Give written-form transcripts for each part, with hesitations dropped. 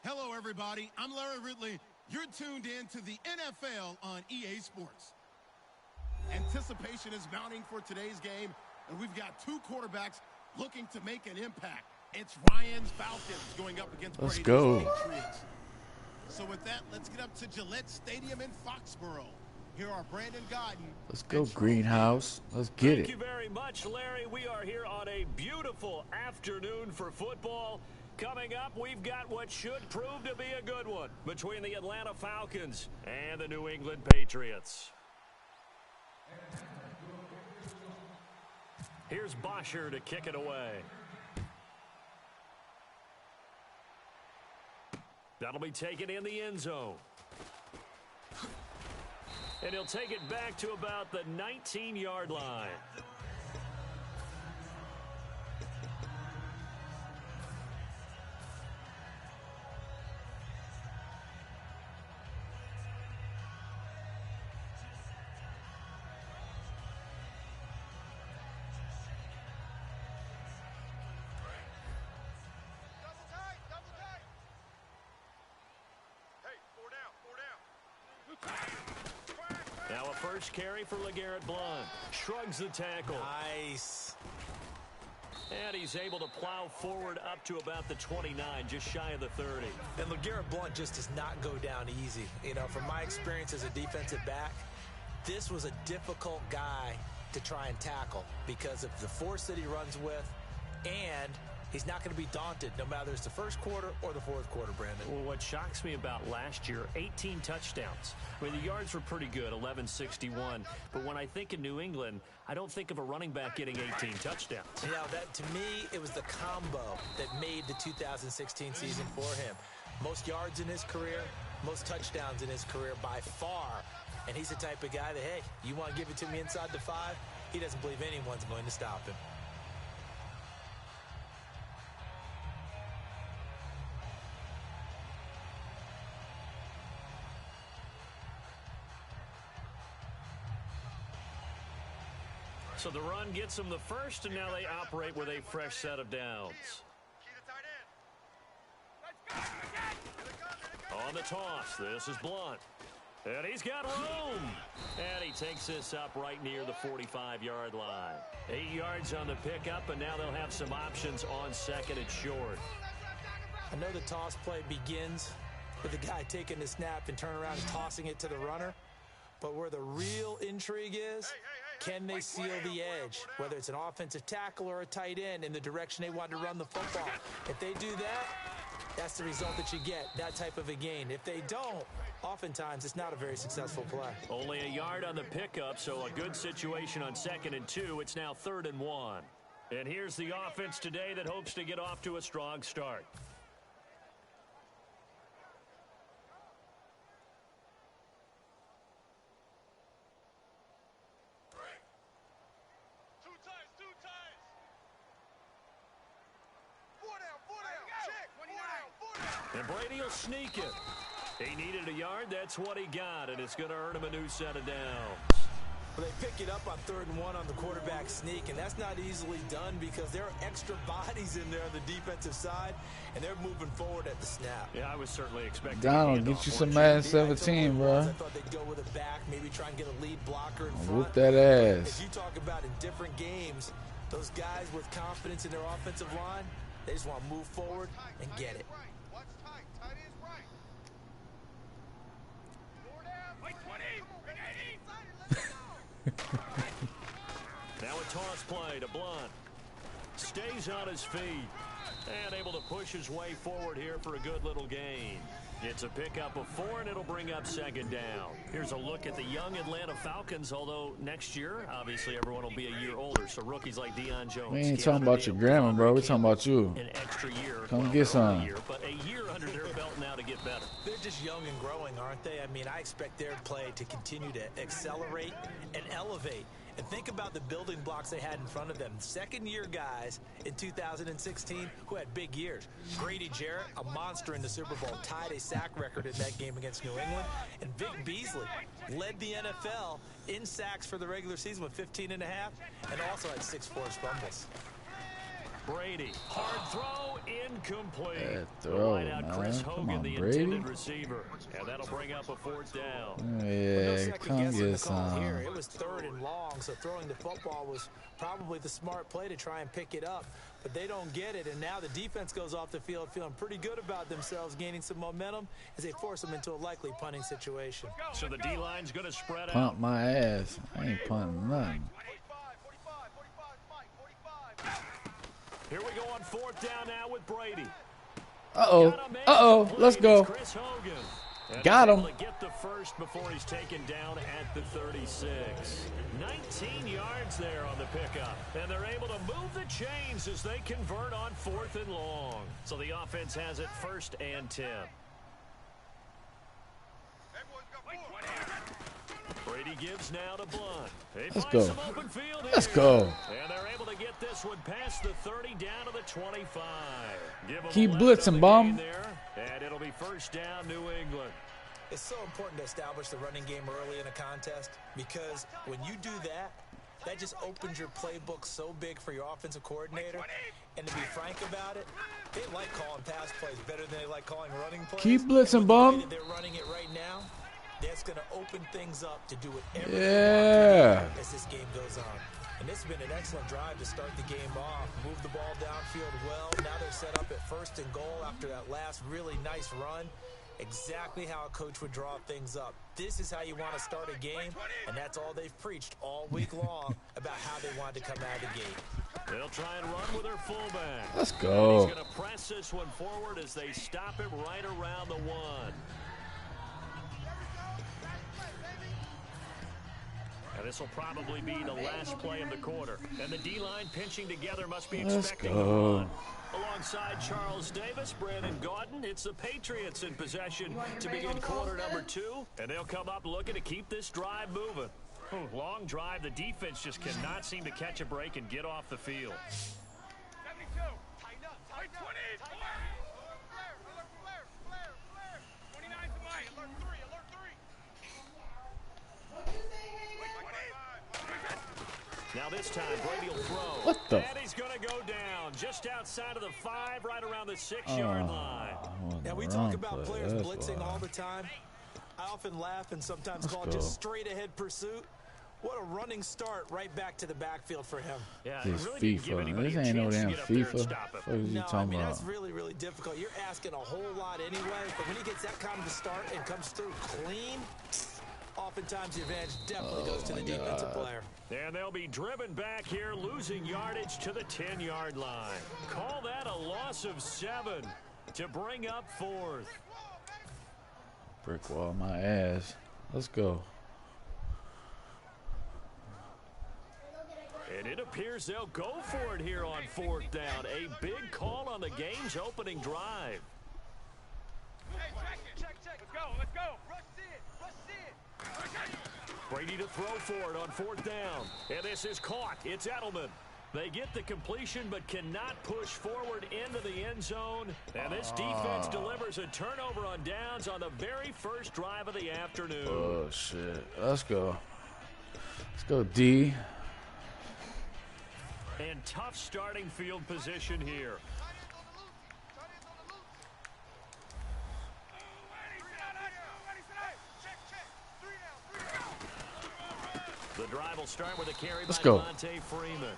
Hello, everybody. I'm Larry Ridley. You're tuned in to the NFL on EA Sports. Anticipation is mounting for today's game, and we've got two quarterbacks looking to make an impact. It's Ryan's Falcons going up against Brady's Patriots. So with that, let's get up to Gillette Stadium in Foxborough. Here are Brandon Godden. Let's go, Greenhouse. Let's get it. Thank you very much, Larry. We are here on a beautiful afternoon for football. Coming up, we've got what should prove to be a good one between the Atlanta Falcons and the New England Patriots. Here's Bosher to kick it away. That'll be taken in the end zone. And he'll take it back to about the 19-yard line. Now a first carry for LeGarrette Blount. Shrugs the tackle. Nice. And he's able to plow forward up to about the 29, just shy of the 30. And LeGarrette Blount just does not go down easy. You know, from my experience as a defensive back, this was a difficult guy to try and tackle because of the force that he runs with, and he's not going to be daunted no matter it's the first quarter or the fourth quarter, Brandon. Well, what shocks me about last year, 18 touchdowns. I mean, the yards were pretty good, 1161. But when I think of New England, I don't think of a running back getting 18 touchdowns. You know, that, to me, it was the combo that made the 2016 season for him. Most yards in his career, most touchdowns in his career by far. And he's the type of guy that, hey, you want to give it to me inside the 5? He doesn't believe anyone's going to stop him. So the run gets them the first, and now they operate with a fresh set of downs. On the toss, this is Blount. And he's got room. And he takes this up right near the 45-yard line. 8 yards on the pickup, and now they'll have some options on second and short. I know the toss play begins with the guy taking the snap and turning around and tossing it to the runner. But where the real intrigue is, can they seal the edge, whether it's an offensive tackle or a tight end, in the direction they want to run the football? If they do that, that's the result that you get, that type of a gain. If they don't, oftentimes it's not a very successful play. Only a yard on the pickup, so a good situation on 2nd and 2. It's now 3rd and 1. And here's the offense today that hopes to get off to a strong start. And Brady will sneak it. He needed a yard. That's what he got, and it's going to earn him a new set of downs. Well, they pick it up on 3rd and 1 on the quarterback sneak, and that's not easily done because there are extra bodies in there on the defensive side, and they're moving forward at the snap. Yeah, I was certainly expecting. Donald, get you some Madden 17, bro. I thought they'd go with a back, maybe try and get a lead blocker in front. Whoop that ass. As you talk about in different games, those guys with confidence in their offensive line, they just want to move forward and get it. Now a toss play to Blount. Stays on his feet and able to push his way forward here for a good little gain. It's a pickup of 4, and it'll bring up 2nd down. Here's a look at the young Atlanta Falcons, although next year, obviously, everyone will be a year older. So rookies like Deion Jones. We ain't talking about your grandma, bro. We're talking about you. An extra year. Come get some. But a year under their belt now to get better. They're just young and growing, aren't they? I mean, I expect their play to continue to accelerate and elevate. And think about the building blocks they had in front of them. Second-year guys in 2016 who had big years. Grady Jarrett, a monster in the Super Bowl, tied a sack record in that game against New England. And Vic Beasley led the NFL in sacks for the regular season with 15 and a half, and also had 6 forced fumbles. Brady, hard throw, incomplete. Bad throw, Right out Chris man. Come Hogan, on, the Brady. intended receiver. And that'll bring up a 4th down. Yeah, come get Here, some. it was 3rd and long, so throwing the football was probably the smart play to try and pick it up. But they don't get it, and now the defense goes off the field feeling pretty good about themselves, gaining some momentum as they force them into a likely punting situation. So the D-line's going to spread out. Punt my ass. I ain't punting nothing. Here we go on 4th down now with Brady. Uh-oh. Let's go. Chris Hogan. And Got him. able to get the first before he's taken down at the 36. 19 yards there on the pickup. And they're able to move the chains as they convert on 4th and long. So the offense has it 1st and 10. Brady gives now to Blunt. Let's go. Some open field here. Let's go. And they're able to get this one past the 30 down to the 25. Give them Keep 11 blitzing, on the bum. gain there, and it'll be 1st down, New England. It's so important to establish the running game early in a contest because when you do that, that just opens your playbook so big for your offensive coordinator. And to be frank about it, they like calling pass plays better than they like calling running plays. Keep blitzing, And with the way bum. that they're running it right now, that's going to open things up to do whatever Yeah. they want as this game goes on. And this has been an excellent drive to start the game off. Move the ball downfield well. Now they're set up at 1st and goal after that last really nice run. Exactly how a coach would draw things up. This is how you want to start a game, and that's all they've preached all week long about how they wanted to come out of the gate. They'll try and run with their fullback. Let's go. He's going to press this one forward as they stop it right around the 1. And this will probably be the last play of the quarter. And the D-line pinching together must be expecting a run. Alongside Charles Davis, Brandon Gaudin, it's the Patriots in possession to begin quarter number 2. And they'll come up looking to keep this drive moving. Long drive. The defense just cannot seem to catch a break and get off the field. 72. Tighten up. 20. 29 to Mike. Alert 3. Alert 3. Now this time, Brady will throw. What the? And he's going to go down just outside of the 5, right around the 6-yard line. Now, we talk about players blitzing all the time. I often laugh and sometimes call it just straight-ahead pursuit. What a running start right back to the backfield for him. Yeah, This really didn't give FIFA. anybody This a ain't no chance to damn get up there and FIFA. stop him. What are you No, I talking mean, about? that's really, really difficult. You're asking a whole lot anyway, but when he gets that kind of a start and comes through clean, oftentimes the advantage definitely goes to the defensive player. And they'll be driven back here, losing yardage to the 10-yard line. Call that a loss of 7 to bring up 4th. Brick wall my ass. Let's go. And it appears they'll go for it here on 4th down. A big call on the game's opening drive. Hey, check. Let's go. Rush it. Brady to throw for it on 4th down. And this is caught. It's Edelman. They get the completion but cannot push forward into the end zone. And this defense delivers a turnover on downs on the very first drive of the afternoon. Oh, shit. Let's go. Let's go, D. And tough starting field position here. The drive will start with a carry by Devontae Freeman.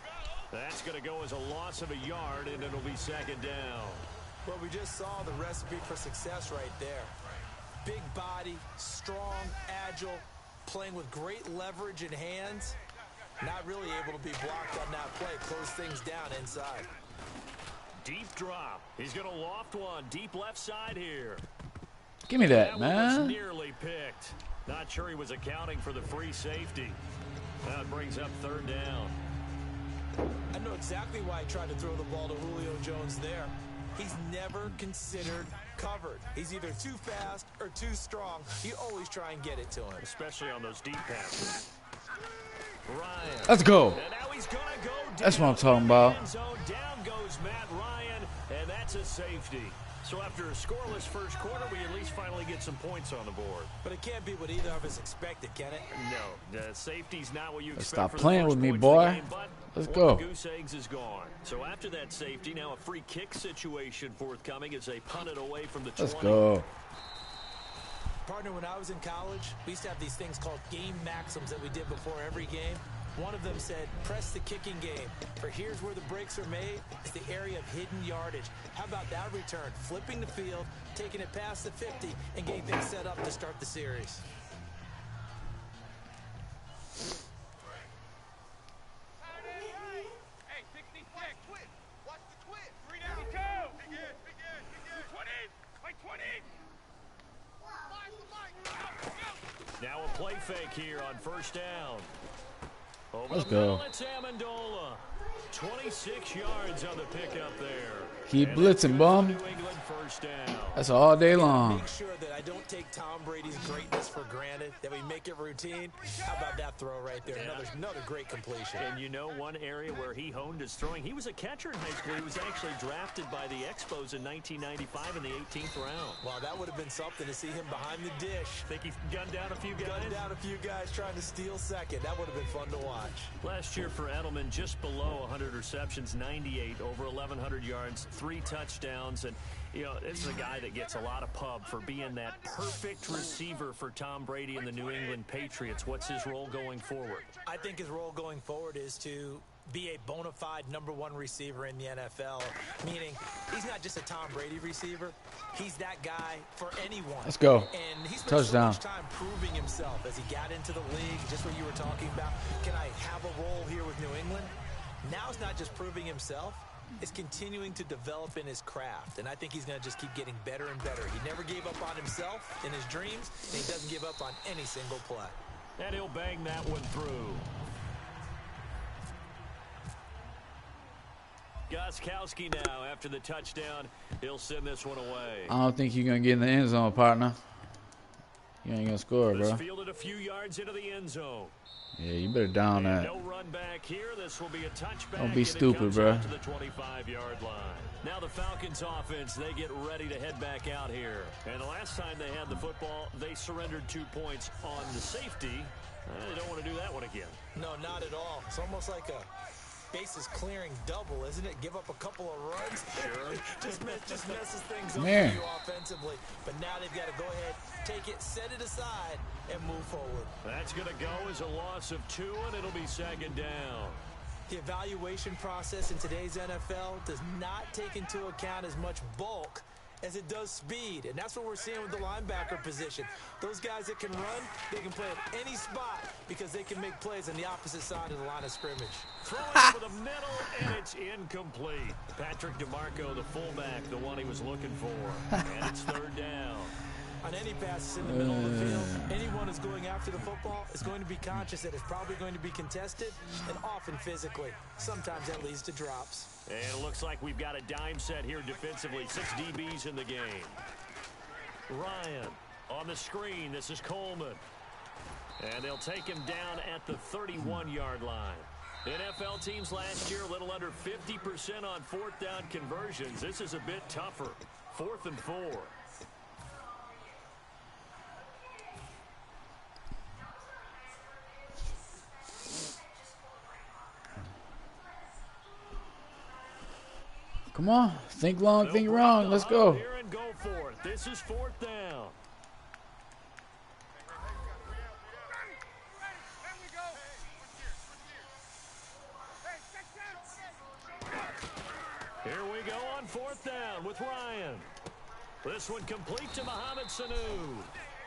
That's going to go as a loss of a yard, and it'll be 2nd down. Well, we just saw the recipe for success right there. Big body, strong, agile, playing with great leverage in hands. Not really able to be blocked on that play. Close things down inside. Deep drop. He's going to loft one deep left side here. Give me that, One was man. nearly picked. Not sure he was accounting for the free safety. That brings up 3rd down. I know exactly why I tried to throw the ball to Julio Jones there. He's never considered covered. He's either too fast or too strong. You always try and get it to him. Especially on those deep passes. Ryan. Let's go. And now he's gonna go That's what I'm talking about. End zone. Down goes Matt Ryan, and that That's a safety. So after a scoreless first quarter, we at least finally get some points on the board. But it can't be what either of us expected, can it? No, the safety's not what you expect. Stop for the playing first with me, points of the boy. game, but Let's one go. of the goose eggs is gone. So after that safety, now a free kick situation forthcoming as they punt it away from the 20. Let's go. Partner, when I was in college, we used to have these things called game maxims that we did before every game. One of them said, press the kicking game. For here's where the breaks are made. It's the area of hidden yardage. How about that return? Flipping the field, taking it past the 50, and getting things set up to start the series. Hey, 66. Watch the twist. 392. Big in. 20. Play 20. Now a play fake here on first down. Over Let's the middle, go. it's Amendola. 26 yards on the pickup there. Keep And blitzing, bum. New England first down. That's all day long. Make sure that I don't take Tom Brady's greatness for granted, that we make it routine. How about that throw right there? Another great completion. And you know one area where he honed his throwing? He was a catcher in high school. He was actually drafted by the Expos in 1995 in the 18th round. Wow, that would have been something to see him behind the dish. Think he gunned down a few guys? Gunned down a few guys trying to steal second. That would have been fun to watch. Last year for Edelman, just below 100 receptions, 98, over 1,100 yards, 3 touchdowns. And, you know, this is a guy that gets a lot of pub for being that perfect receiver for Tom Brady and the New England Patriots. What's his role going forward? I think his role going forward is to be a bona fide #1 receiver in the NFL, meaning he's not just a Tom Brady receiver. He's that guy for anyone. Let's go. And he's spent Touchdown. so much time proving himself as he got into the league, just what you were talking about. Can I have a role here with New England? Now it's not just proving himself. It's continuing to develop in his craft, and I think he's going to just keep getting better and better. He never gave up on himself in his dreams, and he doesn't give up on any single play. And he'll bang that one through. Gostkowski now, after the touchdown, he'll send this one away. I don't think you're going to get in the end zone, partner. You ain't going to score, This bro. fielded a few yards into the end zone. Yeah, you better down And that. no run back here. This will be a touchback. Don't be and it stupid, comes bro. out to the 25-yard line. Now the Falcons offense, they get ready to head back out here. And the last time they had the football, they surrendered 2 points on the safety. They don't want to do that one again. No, not at all. It's almost like a bases clearing double, isn't it? Give up a couple of runs. Sure. just messes things up Man. for you offensively. But now they've got to go ahead, take it, set it aside, and move forward. That's going to go as a loss of 2, and it'll be second down. The evaluation process in today's NFL does not take into account as much bulk as it does speed, and that's what we're seeing with the linebacker position. Those guys that can run, they can play at any spot because they can make plays on the opposite side of the line of scrimmage. Throwing over the middle, and it's incomplete. Patrick DeMarco, the fullback, the one he was looking for. And it's third down. On any passes in the middle of the field, anyone who's going after the football is going to be conscious that it's probably going to be contested and often physically. Sometimes that leads to drops. And it looks like we've got a dime set here defensively. 6 DBs in the game. Ryan on the screen. This is Coleman. And they'll take him down at the 31-yard line. NFL teams last year a little under 50% on 4th down conversions. This is a bit tougher. 4th and 4. Come on. Think long, think wrong. Let's go. Here and go for it. This is 4th down. Here we go on 4th down with Ryan. This one complete to Mohamed Sanu.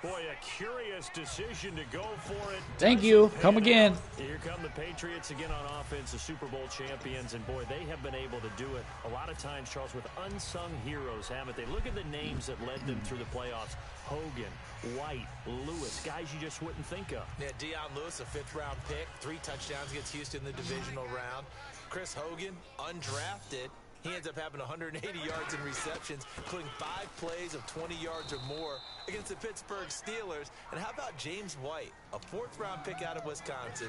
Boy, a curious decision to go for it. Thank you. Come again. Here come the Patriots again on offense, the Super Bowl champions. And, boy, they have been able to do it a lot of times, Charles, with unsung heroes, haven't they? Look at the names that led them through the playoffs. Hogan, White, Lewis, guys you just wouldn't think of. Yeah, Deion Lewis, a 5th-round pick, 3 touchdowns against Houston in the divisional round. Chris Hogan, undrafted. He ends up having 180 yards in receptions, including 5 plays of 20 yards or more against the Pittsburgh Steelers. And how about James White, a 4th-round pick out of Wisconsin?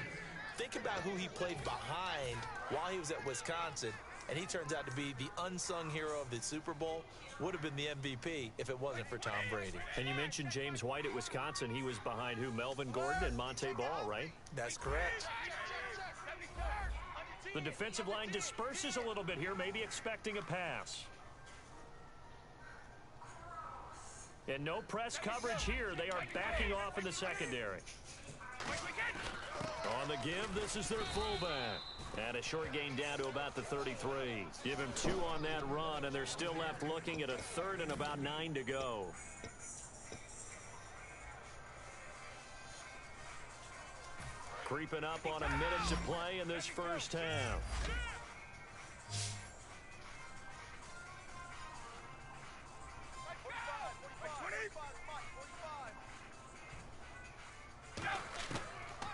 Think about who he played behind while he was at Wisconsin. and he turns out to be the unsung hero of the Super Bowl. Would have been the MVP if it wasn't for Tom Brady. And you mentioned James White at Wisconsin. He was behind who? Melvin Gordon and Monte Ball, right? That's correct. The defensive line disperses a little bit here, maybe expecting a pass. And no press coverage here. They are backing off in the secondary. On the give, this is their fullback. And a short gain down to about the 33. Give him 2 on that run, and they're still left looking at a 3rd and about 9 to go. Creeping up on a minute to play in this first half.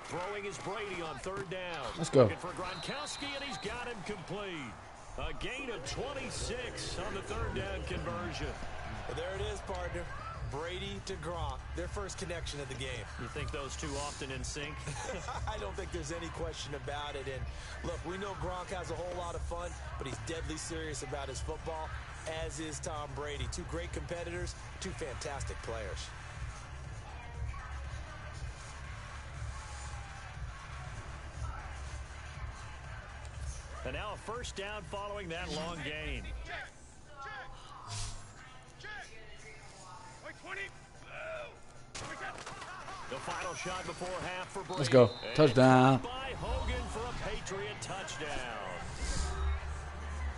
Throwing is Brady on 3rd down. Let's go. Looking for Gronkowski, and he's got him complete. A gain of 26 on the 3rd down conversion. Well, there it is, partner. Brady to Gronk, their first connection of the game. You think those two often in sync? I don't think there's any question about it. And look, we know Gronk has a whole lot of fun, but he's deadly serious about his football, as is Tom Brady. 2 great competitors, 2 fantastic players. And now a first down following that long gain. The final shot before half for Brady. Let's go. Touchdown. By Hogan for a Patriot touchdown.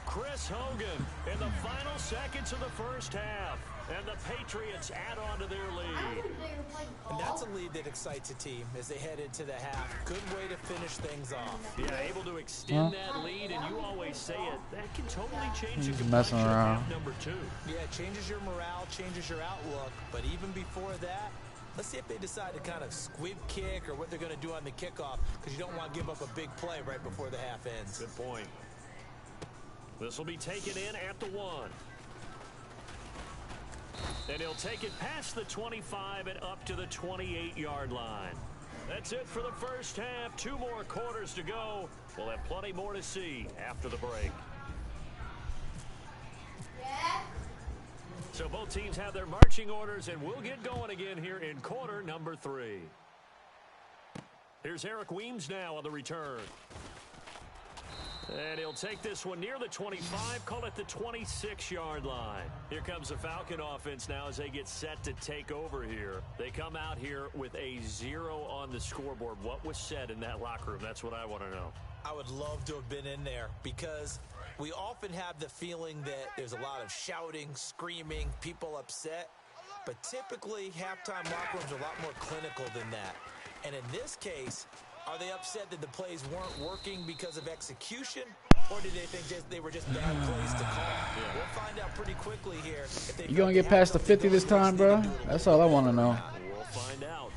Chris Hogan in the final seconds of the first half. And the Patriots add on to their lead. And that's a lead that excites a team as they head into the half. Good way to finish things off. Yeah, able to extend that lead, and you always say it, that can totally change the complexion messing of around. half number 2. Yeah, it changes your morale, changes your outlook. But even before that, let's see if they decide to kind of squib kick or what they're going to do on the kickoff, because you don't want to give up a big play right before the half ends. Good point. This will be taken in at the 1. And he'll take it past the 25 and up to the 28-yard line. That's it for the first half. 2 more quarters to go. We'll have plenty more to see after the break. So both teams have their marching orders, and we'll get going again here in quarter number 3. Here's Eric Weems now on the return. And he'll take this one near the 25, call it the 26-yard line. Here comes the Falcon offense now as they get set to take over here. They come out here with a 0 on the scoreboard. What was said in that locker room? That's what I want to know. I would love to have been in there because we often have the feeling that there's a lot of shouting, screaming, people upset. But typically, halftime locker rooms are a lot more clinical than that. And in this case, are they upset that the plays weren't working because of execution, or did they think they were just bad plays to call? Yeah. We'll find out pretty quickly here. You gonna get past the 50 this time, bro? That's all I want to know. We'll find out.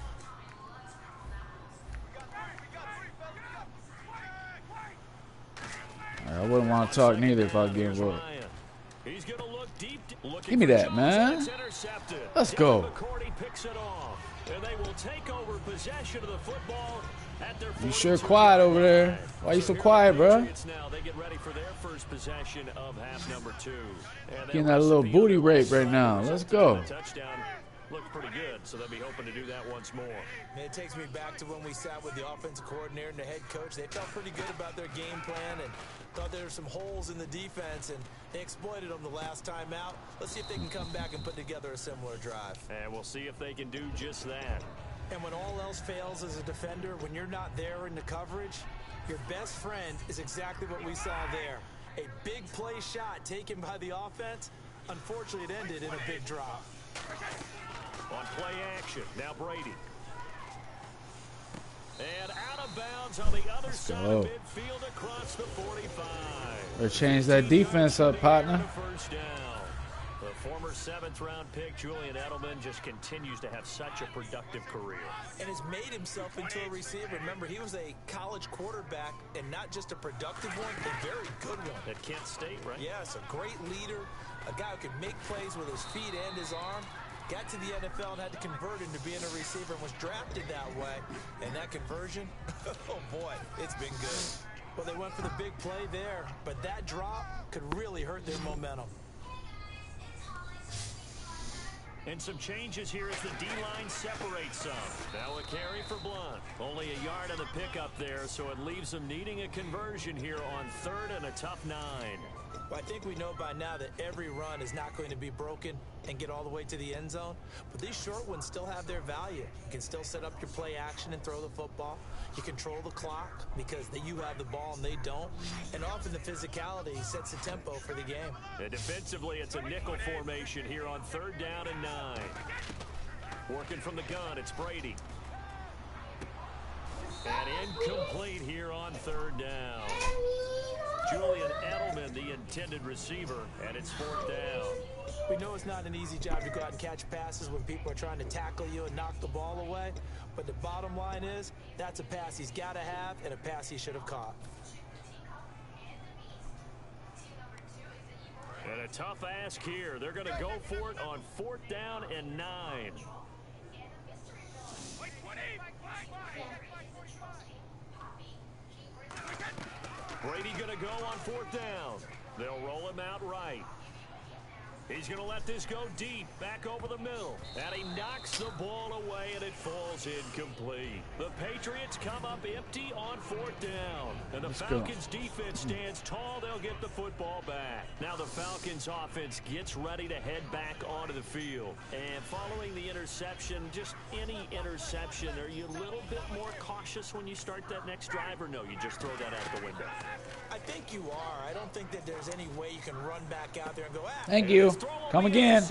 I wouldn't want to talk neither if I was getting booked. He's gonna look deep. Give me that, man. Let's go. Picks it off, and they will take over possession of the football. You sure quiet over there. Why you so quiet, bro? Now they get ready for their first possession of half number 2. Getting that little booty rape right now. Let's go. Touchdown looked pretty good, so they'll be hoping to do that once more. And it takes me back to when we sat with the offensive coordinator and the head coach. They felt pretty good about their game plan and thought there were some holes in the defense, and they exploited them the last time out. Let's see if they can come back and put together a similar drive. And we'll see if they can do just that. And when all else fails as a defender, when you're not there in the coverage, your best friend is exactly what we saw there. A big play shot taken by the offense. Unfortunately, it ended in a big drop. On play action, now Brady. And out of bounds on the other side of midfield across the 45. Or change that defense up, partner. First down. The former 7th-round pick, Julian Edelman, just continues to have such a productive career. And has made himself into a receiver. Remember, he was a college quarterback, and not just a productive one, a very good one. At Kent State, right? Yes, a great leader, a guy who could make plays with his feet and his arm. Got to the NFL and had to convert into being a receiver and was drafted that way. And that conversion, oh boy, it's been good. Well, they went for the big play there, but that drop could really hurt their momentum. And some changes here as the D-line separates some. Now a carry for Blunt. Only a yard on the pickup there, so it leaves them needing a conversion here on 3rd and a tough 9. Well, I think we know by now that every run is not going to be broken and get all the way to the end zone. But these short ones still have their value. You can still set up your play action and throw the football. You control the clock because you have the ball and they don't. And often the physicality sets the tempo for the game. And defensively, it's a nickel formation here on 3rd down and 9. Working from the gun, it's Brady. And incomplete here on 3rd down. Julian Edelman, the intended receiver, and it's 4th down. We know it's not an easy job to go out and catch passes when people are trying to tackle you and knock the ball away. But the bottom line is, that's a pass he's got to have and a pass he should have caught. And a tough ask here. They're going to go for it on 4th down and 9. Brady going to go on 4th down. They'll roll him out right. He's going to let this go deep, back over the middle. And he knocks the ball away, and it falls incomplete. The Patriots come up empty on 4th down. And the Falcons' defense stands tall. They'll get the football back. Now the Falcons' offense gets ready to head back onto the field. And following the interception, just any interception, are you a little bit more cautious when you start that next drive, or no, you just throw that out the window? I think you are. I don't think that there's any way you can run back out there and go, Thank you. Come again.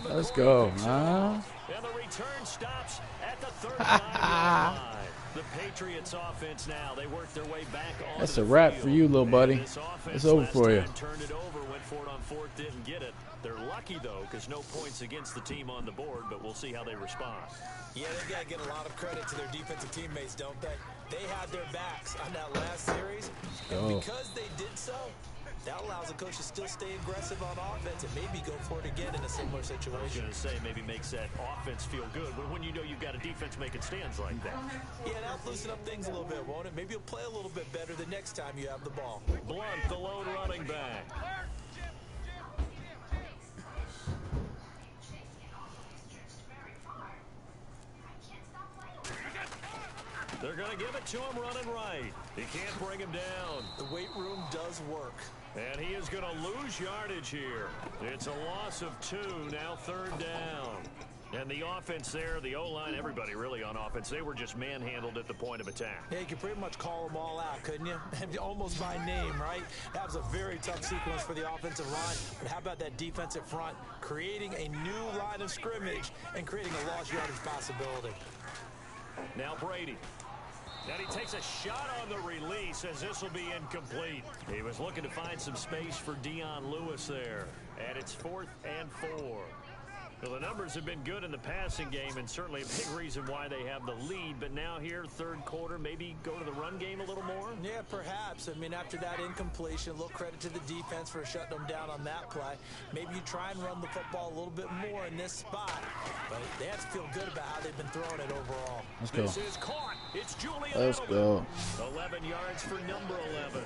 Let's go. And the return stops at the 39-yard line. The Patriots offense now, they work their way back on. That's a wrap for you, little buddy. It's over for you. Turned it over, went for it on 4th, didn't get it. They're lucky, though, because no points against the team on the board, but we'll see how they respond. Yeah, they got to get a lot of credit to their defensive teammates, don't they? They had their backs on that last series, and because they did so, that allows the coach to still stay aggressive on offense and maybe go for it again in a similar situation. I was going to say maybe makes that offense feel good, but when you know you've got a defense making stands like that. Yeah, that'll loosen up things a little bit, won't it? Maybe you'll play a little bit better the next time you have the ball. Blunt, the lone running back. They're going to give it to him running right. He can't bring him down. The weight room does work. And he is going to lose yardage here. It's a loss of 2, now 3rd down. And the offense there, the O-line, everybody really on offense, they were just manhandled at the point of attack. Yeah, you could pretty much call them all out, couldn't you? Almost by name, right? That was a very tough sequence for the offensive line. But how about that defensive front creating a new line of scrimmage and creating a lost yardage possibility? Now Brady. And he takes a shot on the release as this will be incomplete. He was looking to find some space for Dion Lewis there. And it's 4th and 4. Well, the numbers have been good in the passing game and certainly a big reason why they have the lead. But now here, 3rd quarter, maybe go to the run game a little more? Yeah, perhaps. I mean, after that incompletion, a little credit to the defense for shutting them down on that play. Maybe you try and run the football a little bit more in this spot. But they have to feel good about how they've been throwing it overall. Let's go. This is caught. It's Julian Let's Edelman. go. 11 yards for number 11.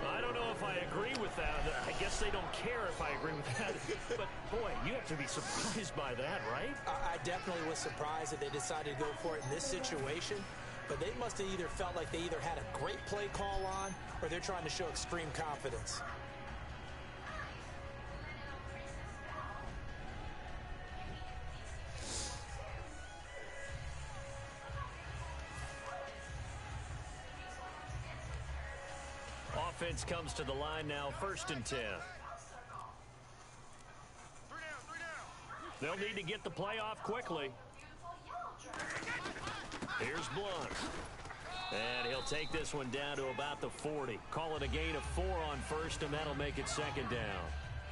I don't know if I agree with that. I guess they don't care if I agree with that. But, boy, you have to be surprised by that, right? I definitely was surprised that they decided to go for it in this situation. But they must have either felt like they either had a great play call on or they're trying to show extreme confidence. Offense comes to the line now, 1st and 10. They'll need to get the play off quickly. Here's Blunt. And he'll take this one down to about the 40. Call it a gain of 4 on 1st, and that'll make it 2nd down.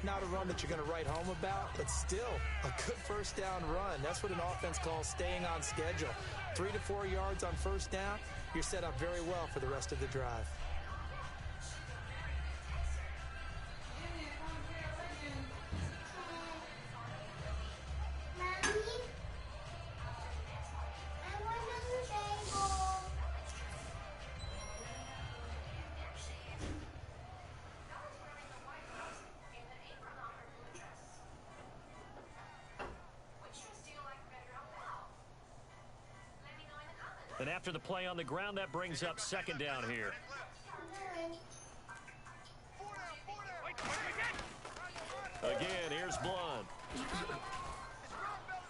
Not a run that you're going to write home about, but still a good 1st down run. That's what an offense calls staying on schedule. 3 to 4 yards on 1st down, you're set up very well for the rest of the drive. And after the play on the ground, that brings up second down here. Again, here's Blunt.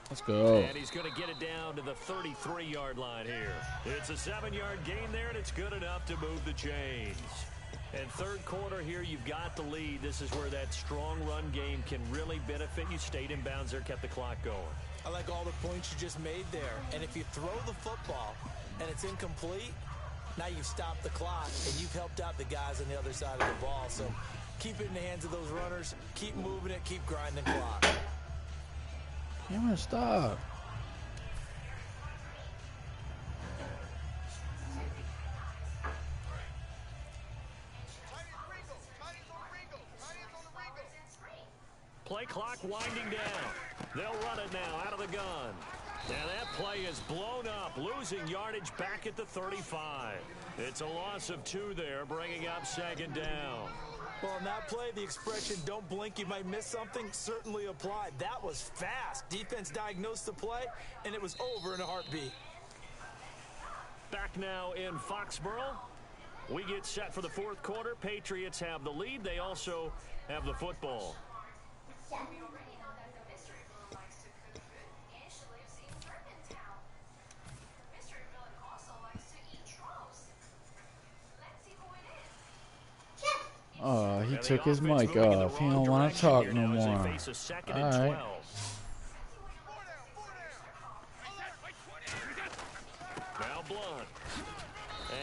Let's go. And he's going to get it down to the 33-yard line here. It's a 7-yard gain there, and it's good enough to move the chains. And third quarter here, you've got the lead. This is where that strong run game can really benefit you. Stayed in bounds there, kept the clock going. I like all the points you just made there. And if you throw the football and it's incomplete, now you've stopped the clock and you've helped out the guys on the other side of the ball. So keep it in the hands of those runners. Keep moving it. Keep grinding the clock. You want to stop. Play clock winding down. They'll run it now out of the gun. And that play is blown up, losing yardage back at the 35. It's a loss of 2 there, bringing up second down. Well, on that play, the expression, don't blink, you might miss something, certainly applied. That was fast. Defense diagnosed the play, and it was over in a heartbeat. Back now in Foxborough. We get set for the fourth quarter. Patriots have the lead. They also have the football. Oh, he took his mic off. He don't want to talk no more. All right. Now Blunt.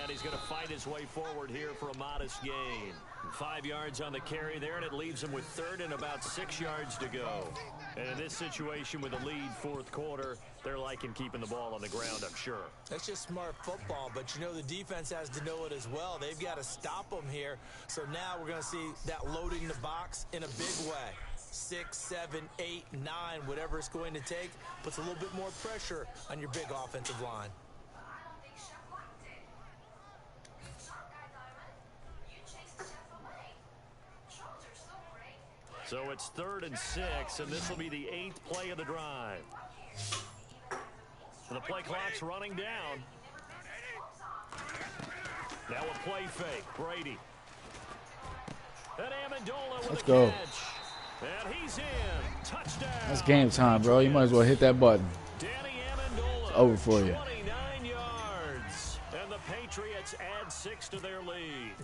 And he's going to fight his way forward here for a modest gain. 5 yards on the carry there, and it leaves him with third and about 6 yards to go. And in this situation with a lead fourth quarter, they're liking keeping the ball on the ground, I'm sure. That's just smart football, but you know the defense has to know it as well. They've got to stop them here. So now we're going to see that loading the box in a big way. 6, 7, 8, 9, whatever it's going to take, puts a little bit more pressure on your big offensive line. So it's 3rd and 6, and this will be the 8th play of the drive. The play clock's running down. Now a play fake. Brady. And Amendola with Let's a go. catch. And he's in. Touchdown. That's game time, bro. You might as well hit that button. Danny Amendola. It's over for you. 29 yards. And the Patriots add 6 to their lead.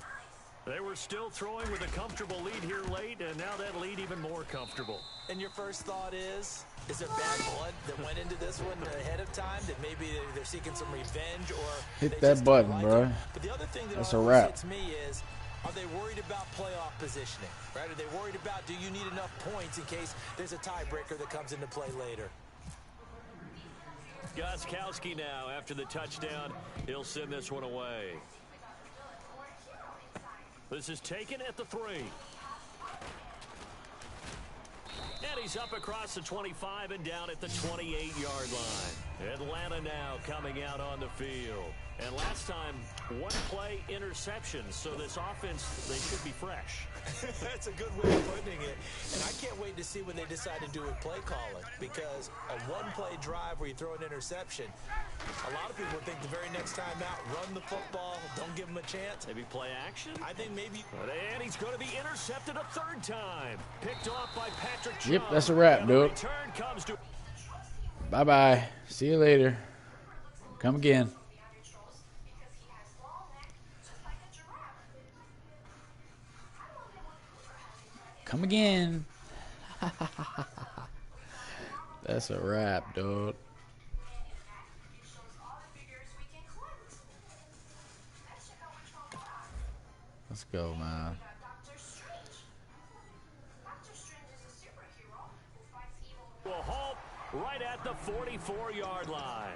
They were still throwing with a comfortable lead here late, and now that lead even more comfortable. And your first thought is there bad blood that went into this one ahead of time, that maybe they're seeking some revenge, or Hit that button, bro. But the other thing that That's a always wrap. hits me is, are they worried about playoff positioning? Right? Are they worried about, do you need enough points in case there's a tiebreaker that comes into play later? Gostkowski now, after the touchdown, he'll send this one away. This is taken at the 3. And he's up across the 25 and down at the 28-yard line. Atlanta now coming out on the field. And last time, 1 play interception. So this offense, they should be fresh. That's a good way of putting it. And I can't wait to see what they decide to do with play calling. Because a 1-play drive where you throw an interception, a lot of people think the very next time out, run the football, don't give them a chance. Maybe play action? I think maybe. And he's going to be intercepted a 3rd time. Picked off by Patrick Chung. Yep, that's a wrap, dude. Return comes to... Bye-bye. See you later. Come again. Come again. That's a wrap, dude. Let's go, man. Will halt right at the 44-yard line.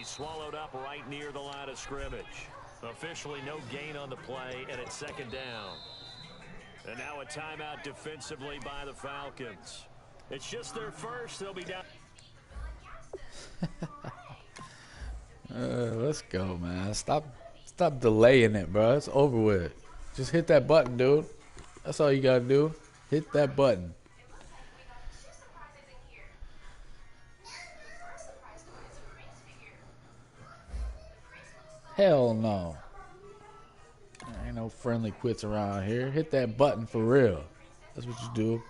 Swallowed up right near the line of scrimmage. Officially no gain on the play, and it's 2nd down. And now a timeout defensively by the Falcons. It's just their first. They'll be down. Let's go, man. Stop delaying it, bro. It's over with. Just hit that button, dude. That's all you gotta do. Hit that button. Hell no. There ain't no friendly quits around here. Hit that button for real. That's what you do.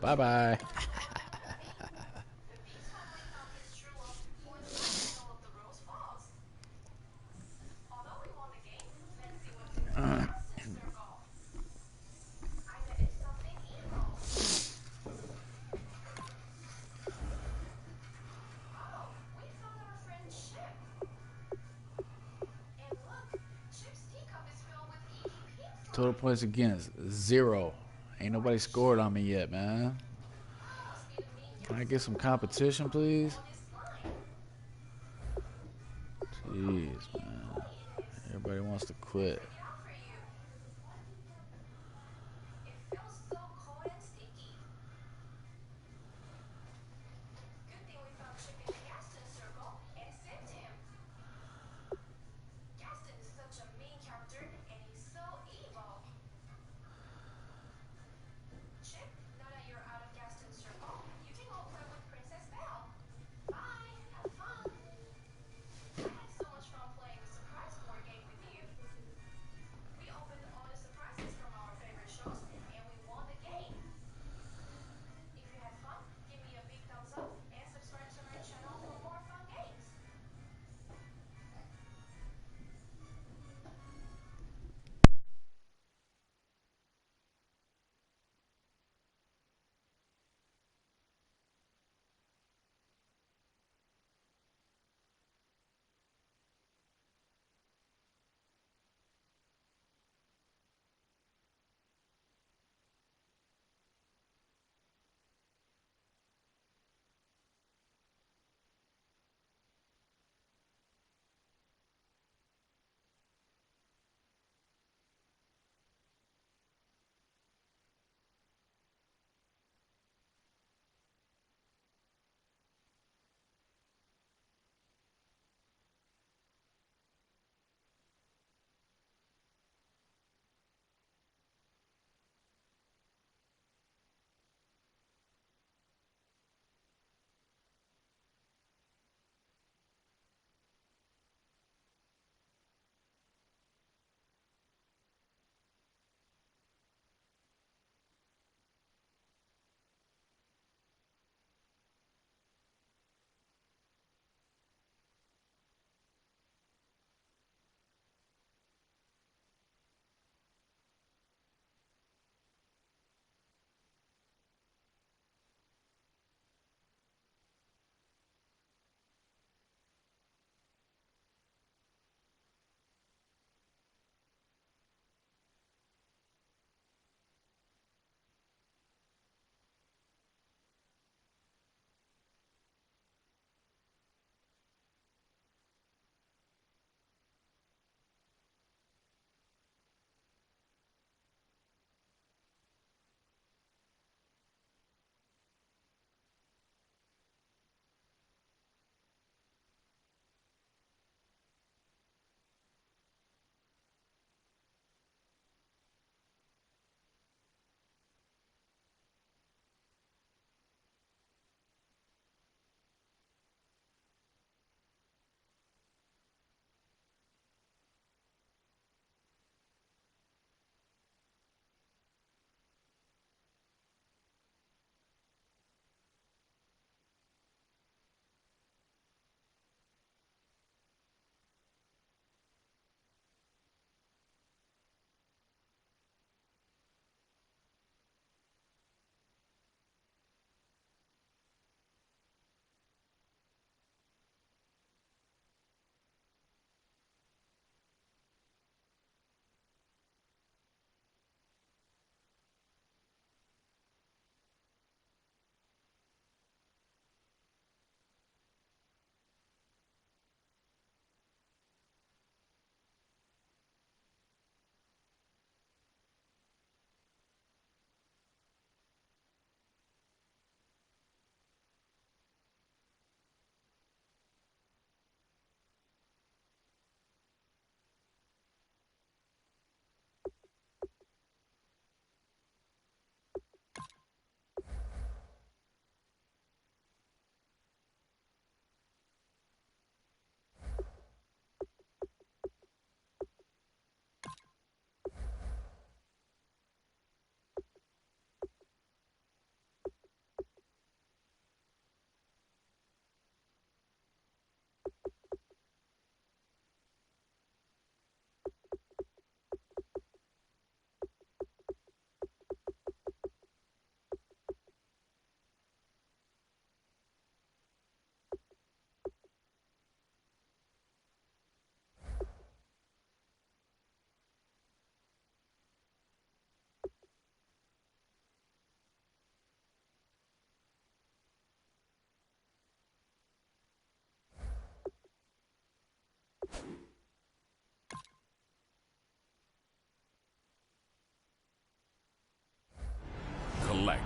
Bye-bye. Total points against 0. Ain't nobody scored on me yet, man. Can I get some competition, please? Jeez, man. Everybody wants to quit.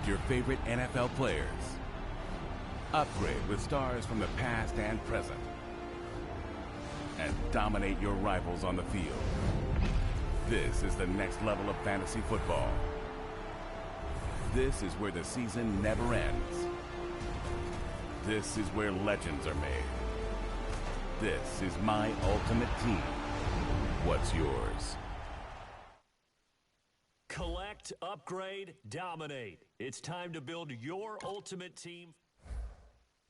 your favorite NFL players. Upgrade with stars from the past and present. And dominate your rivals on the field. This is the next level of fantasy football. This is where the season never ends. This is where legends are made. This is my ultimate team. What's yours? Collect, upgrade, dominate. It's time to build your ultimate team.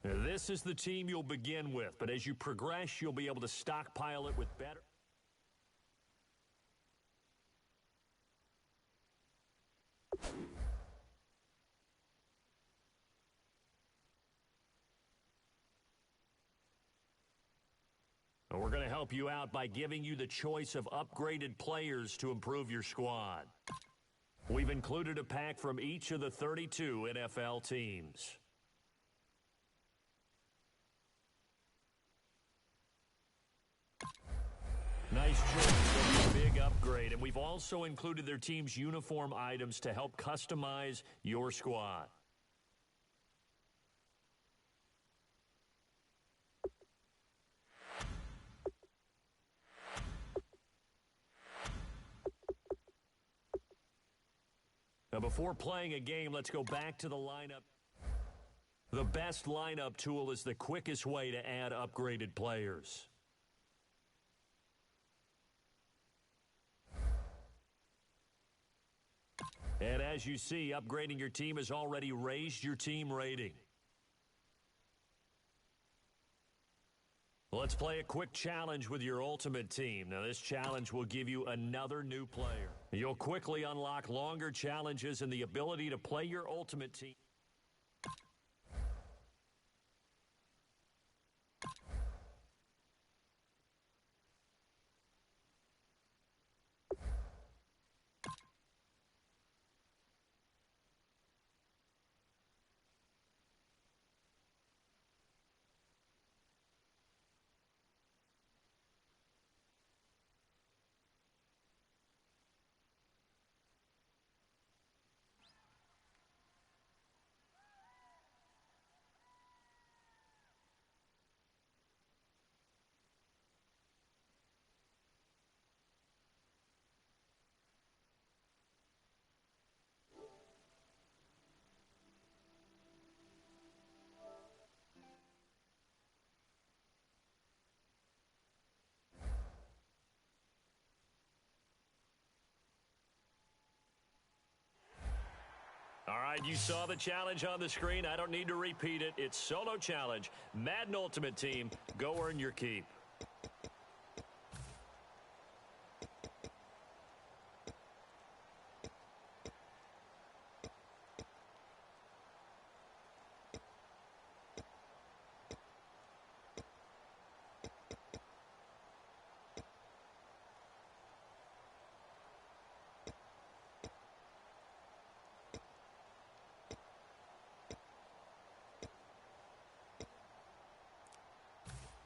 This is the team you'll begin with, but as you progress, you'll be able to stockpile it with better. We're going to help you out by giving you the choice of upgraded players to improve your squad. We've included a pack from each of the 32 NFL teams. Nice choice. That'll be a big upgrade. And we've also included their team's uniform items to help customize your squad. Now, before playing a game, let's go back to the lineup. The best lineup tool is the quickest way to add upgraded players. And as you see, upgrading your team has already raised your team rating. Let's play a quick challenge with your ultimate team. Now, this challenge will give you another new player. You'll quickly unlock longer challenges and the ability to play your ultimate team. All right, you saw the challenge on the screen. I don't need to repeat it. It's solo challenge. Madden Ultimate Team, go earn your keep.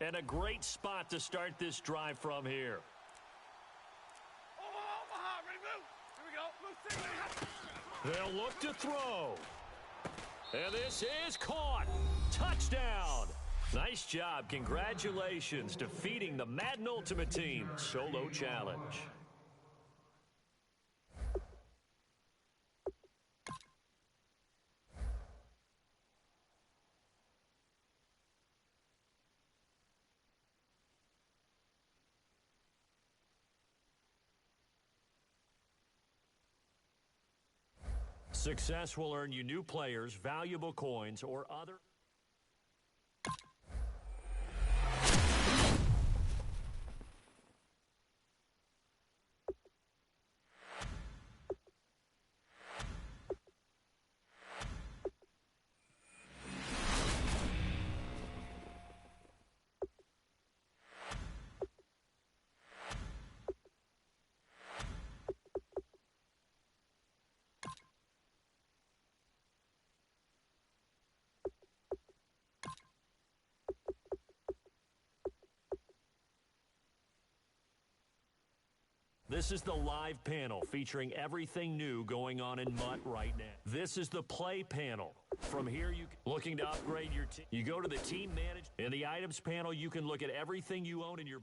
And a great spot to start this drive from here. Omaha, ready, move. Here we go. They'll look to throw. And this is caught. Touchdown. Nice job. Congratulations. Defeating the Madden Ultimate Team solo challenge. Success will earn you new players, valuable coins, or other. This is the live panel featuring everything new going on in MUT right now. This is the play panel. From here, looking to upgrade your team. You go to the team manage. In the items panel, you can look at everything you own in your...